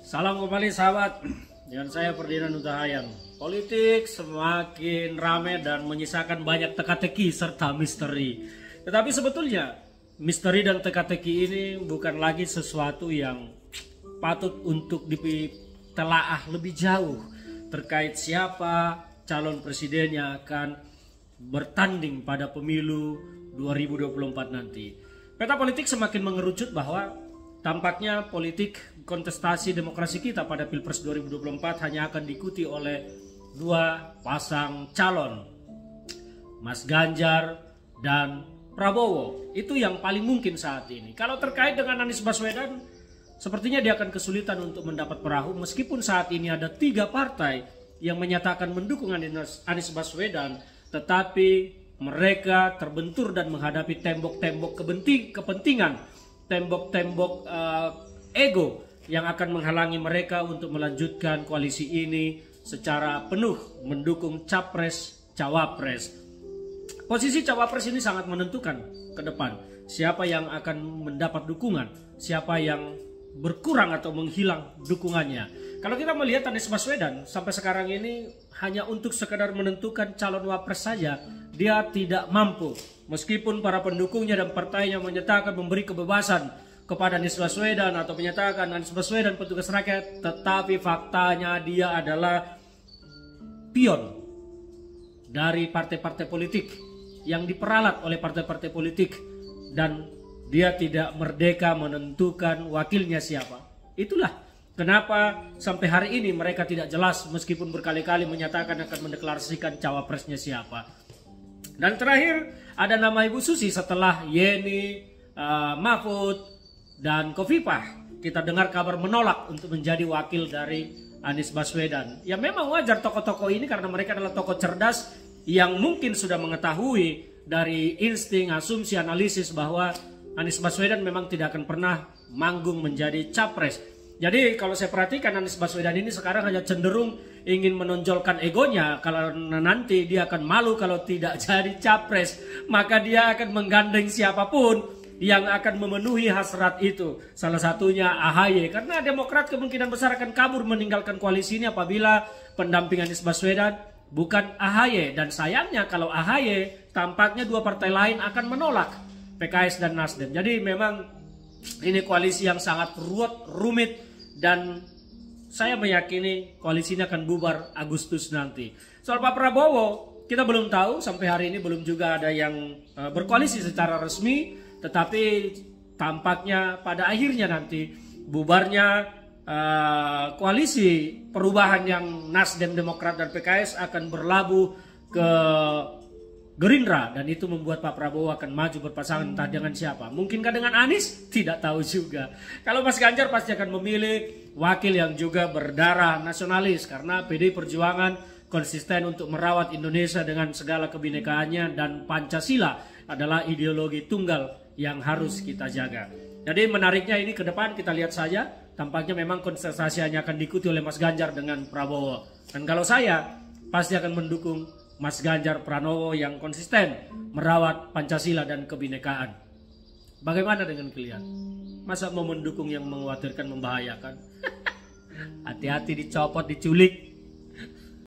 Salam kembali sahabat, dengan saya Ferdinand Hutahayan. Politik semakin ramai dan menyisakan banyak teka-teki serta misteri. Tetapi sebetulnya misteri dan teka-teki ini bukan lagi sesuatu yang patut untuk ditelaah lebih jauh terkait siapa calon presiden yang akan bertanding pada pemilu 2024 nanti. Peta politik semakin mengerucut bahwa tampaknya politik kontestasi demokrasi kita pada Pilpres 2024 hanya akan diikuti oleh dua pasang calon, Mas Ganjar dan Prabowo. Itu yang paling mungkin saat ini. Kalau terkait dengan Anies Baswedan, sepertinya dia akan kesulitan untuk mendapat perahu meskipun saat ini ada 3 partai yang menyatakan mendukung Anies Baswedan, tetapi mereka terbentur dan menghadapi tembok-tembok kepentingan, tembok-tembok ego yang akan menghalangi mereka untuk melanjutkan koalisi ini secara penuh mendukung capres cawapres. Posisi cawapres ini sangat menentukan ke depan siapa yang akan mendapat dukungan, siapa yang berkurang atau menghilang dukungannya. Kalau kita melihat Anies Baswedan sampai sekarang ini hanya untuk sekedar menentukan calon wapres saja, dia tidak mampu. Meskipun para pendukungnya dan partainya menyatakan memberi kebebasan kepada Anies Baswedan atau menyatakan Anies Baswedan petugas rakyat, tetapi faktanya dia adalah pion dari partai-partai politik yang diperalat oleh partai-partai politik dan dia tidak merdeka menentukan wakilnya siapa. Itulah kenapa sampai hari ini mereka tidak jelas meskipun berkali-kali menyatakan akan mendeklarasikan cawapresnya siapa. Dan terakhir ada nama Ibu Susi setelah Yeni, Mahfud dan Kofifah. Kita dengar kabar menolak untuk menjadi wakil dari Anies Baswedan. Ya memang wajar tokoh-tokoh ini karena mereka adalah tokoh cerdas yang mungkin sudah mengetahui dari insting, asumsi, analisis bahwa Anies Baswedan memang tidak akan pernah manggung menjadi capres. Jadi kalau saya perhatikan Anies Baswedan ini sekarang hanya cenderung ingin menonjolkan egonya. Kalau nanti dia akan malu kalau tidak jadi capres, maka dia akan menggandeng siapapun yang akan memenuhi hasrat itu. Salah satunya AHY, karena Demokrat kemungkinan besar akan kabur meninggalkan koalisi ini apabila pendamping Anies Baswedan bukan AHY. Dan sayangnya kalau AHY, tampaknya dua partai lain akan menolak, PKS dan Nasdem. Jadi memang ini koalisi yang sangat rumit dan saya meyakini koalisi ini akan bubar Agustus nanti. Soal Pak Prabowo, kita belum tahu, sampai hari ini belum juga ada yang berkoalisi secara resmi, tetapi tampaknya pada akhirnya nanti bubarnya koalisi perubahan yang Nasdem, Demokrat dan PKS akan berlabuh ke Gerindra, dan itu membuat Pak Prabowo akan maju berpasangan entah dengan siapa. Mungkinkah dengan Anies? Tidak tahu juga. Kalau Mas Ganjar pasti akan memilih wakil yang juga berdarah nasionalis karena PDI Perjuangan konsisten untuk merawat Indonesia dengan segala kebinekaannya dan Pancasila adalah ideologi tunggal yang harus kita jaga. Jadi menariknya ini ke depan kita lihat saja, tampaknya memang kontestasi hanya akan diikuti oleh Mas Ganjar dengan Prabowo. Dan kalau saya pasti akan mendukung Mas Ganjar Pranowo yang konsisten merawat Pancasila dan kebinekaan. Bagaimana dengan kalian? Masa mau mendukung yang mengkhawatirkan, membahayakan? Hati-hati dicopot, diculik.